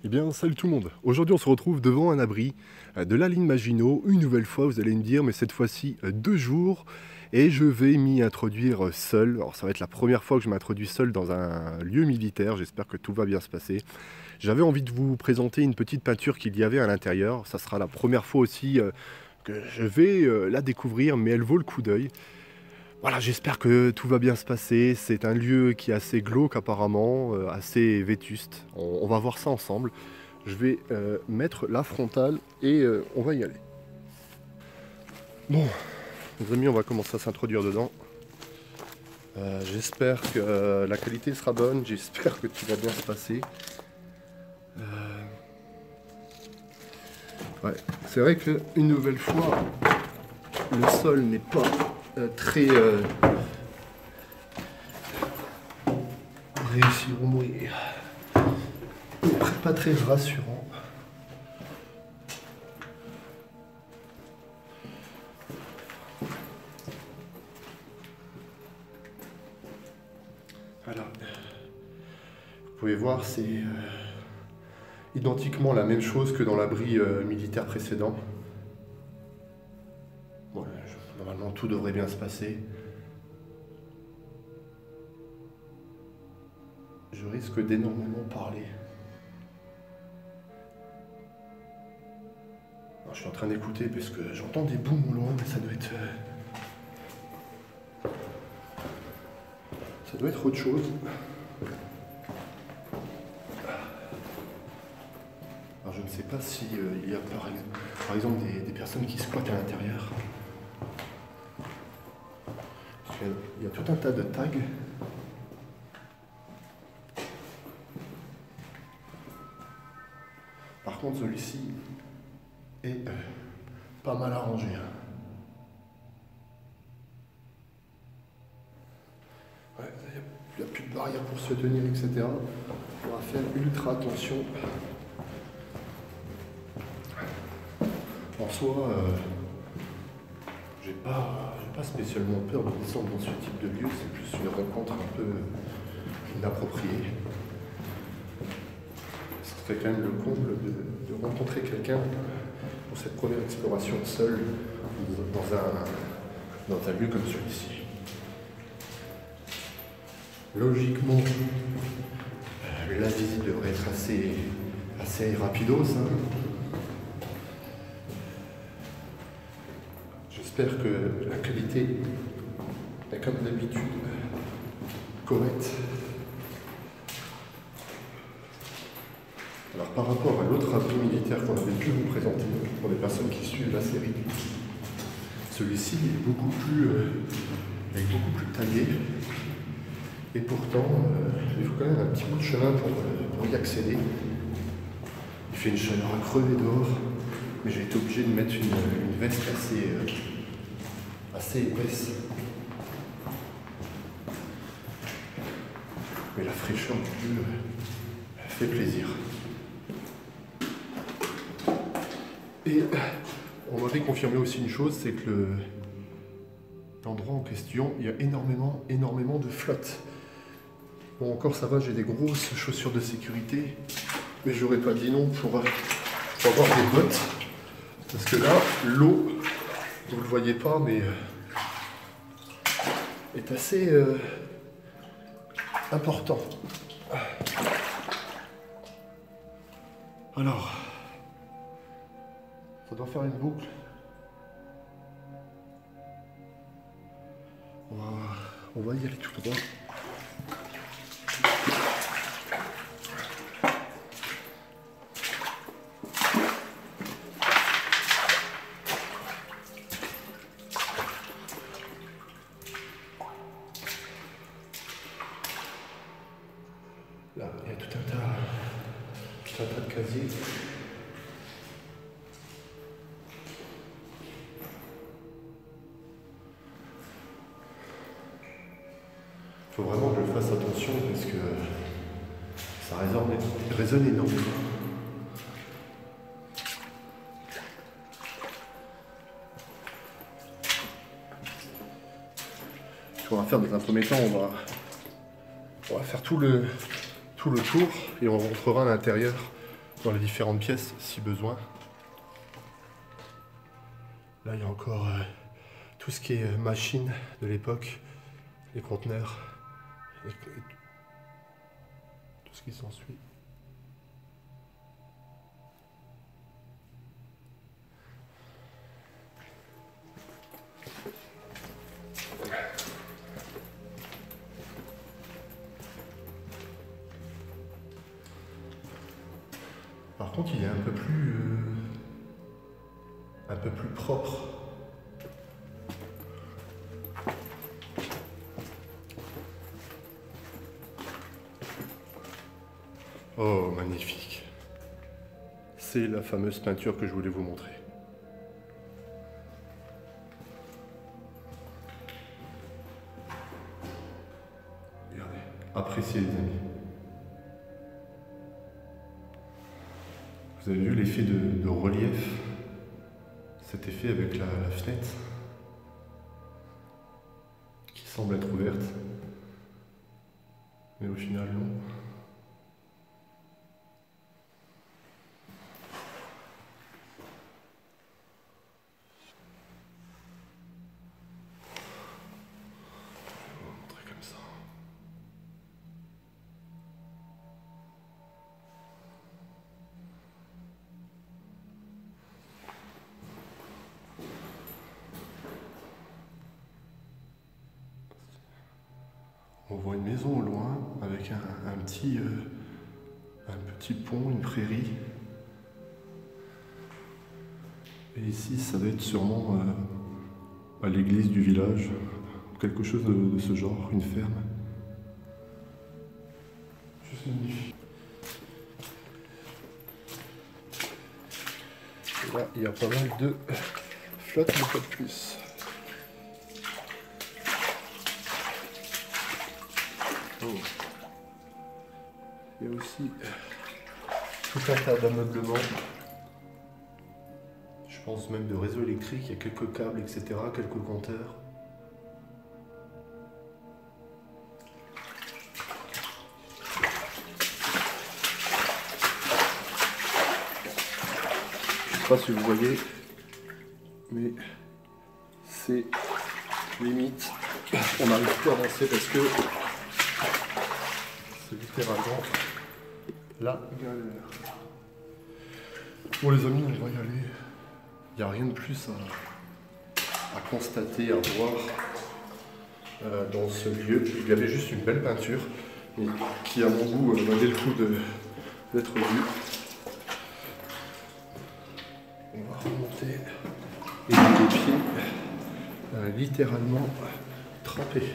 Eh bien, salut tout le monde. Aujourd'hui, on se retrouve devant un abri de la ligne Maginot. Une nouvelle fois, vous allez me dire, mais cette fois-ci, 2 jours. Et je vais m'y introduire seul. Alors, ça va être la première fois que je m'introduis seul dans un lieu militaire. J'espère que tout va bien se passer. J'avais envie de vous présenter une petite peinture qu'il y avait à l'intérieur. Ça sera la première fois aussi que je vais la découvrir, mais elle vaut le coup d'œil. Voilà, j'espère que tout va bien se passer. C'est un lieu qui est assez glauque apparemment, assez vétuste. On va voir ça ensemble. Je vais mettre la frontale et on va y aller. Bon, mes amis, on va commencer à s'introduire dedans. J'espère que la qualité sera bonne, j'espère que tout va bien se passer. Ouais, c'est vrai qu'une nouvelle fois, le sol n'est pas très réussirons et pas très rassurant. Voilà. Vous pouvez voir, c'est identiquement la même chose que dans l'abri militaire précédent. Bon, normalement, tout devrait bien se passer. Je risque d'énormément parler. Alors, je suis en train d'écouter parce que j'entends des booms au loin, mais ça doit être... ça doit être autre chose. Alors, je ne sais pas si il y a par exemple des personnes qui squattent à l'intérieur. Il y a tout un tas de tags. Par contre, celui-ci est pas mal arrangé. Ouais, il n'y a plus de barrière pour se tenir, etc. On va faire ultra attention. En soi, j'ai pas spécialement peur de descendre dans ce type de lieu, c'est plus une rencontre un peu inappropriée. Ce serait quand même le comble de rencontrer quelqu'un pour cette première exploration seule dans un lieu comme celui-ci. Logiquement, la visite devrait être assez rapidos. J'espère que la qualité est comme d'habitude correcte. Alors par rapport à l'autre abri militaire qu'on avait pu vous présenter pour les personnes qui suivent la série, celui-ci est beaucoup plus taillé. Et pourtant, il faut quand même un petit bout de chemin pour y accéder. Il fait une chaleur à crever dehors, mais j'ai été obligé de mettre une veste assez épaisse. Mais la fraîcheur du lieu fait plaisir. Et on m'avait confirmé aussi une chose, c'est que l'endroit en question, il y a énormément de flotte. Bon, encore ça va, j'ai des grosses chaussures de sécurité, mais j'aurais pas dit non pour avoir des bottes. Parce que là, l'eau, vous ne le voyez pas, mais est assez important. Alors, ça doit faire une boucle. On va y aller tout droit. Là, il y a tout un tas de casiers. Il faut vraiment que je fasse attention parce que ça résonne énormément. Ce qu'on va faire dans un premier temps, on va faire tout le tour et on rentrera à l'intérieur dans les différentes pièces si besoin. Là, il y a encore tout ce qui est machine de l'époque, les conteneurs, et tout ce qui s'ensuit. Par contre, il est un peu plus propre. Oh, magnifique. C'est la fameuse peinture que je voulais vous montrer. Regardez, appréciez les amis. Vous avez vu l'effet de relief? Cet effet avec la fenêtre qui semble être ouverte, mais au final non. Je vais vous montrer comme ça. On voit une maison au loin avec un petit pont, une prairie. Et ici, ça va être sûrement à l'église du village, quelque chose de ce genre, une ferme. Juste magnifique. Et là, il y a pas mal de flotte, mais pas de plus. Oh. Il y a aussi tout un tas d'ameublements. Je pense même de réseau électrique, il y a quelques câbles, etc., quelques compteurs. Je ne sais pas si vous voyez, mais c'est limite. On n'arrive plus à avancer parce que c'est littéralement la galère. Bon les amis, on va y aller. Il n'y a rien de plus à constater, à voir dans ce lieu. Il y avait juste une belle peinture, mais qui à mon goût valait le coup d'être vue. On va remonter et les pieds littéralement trempés.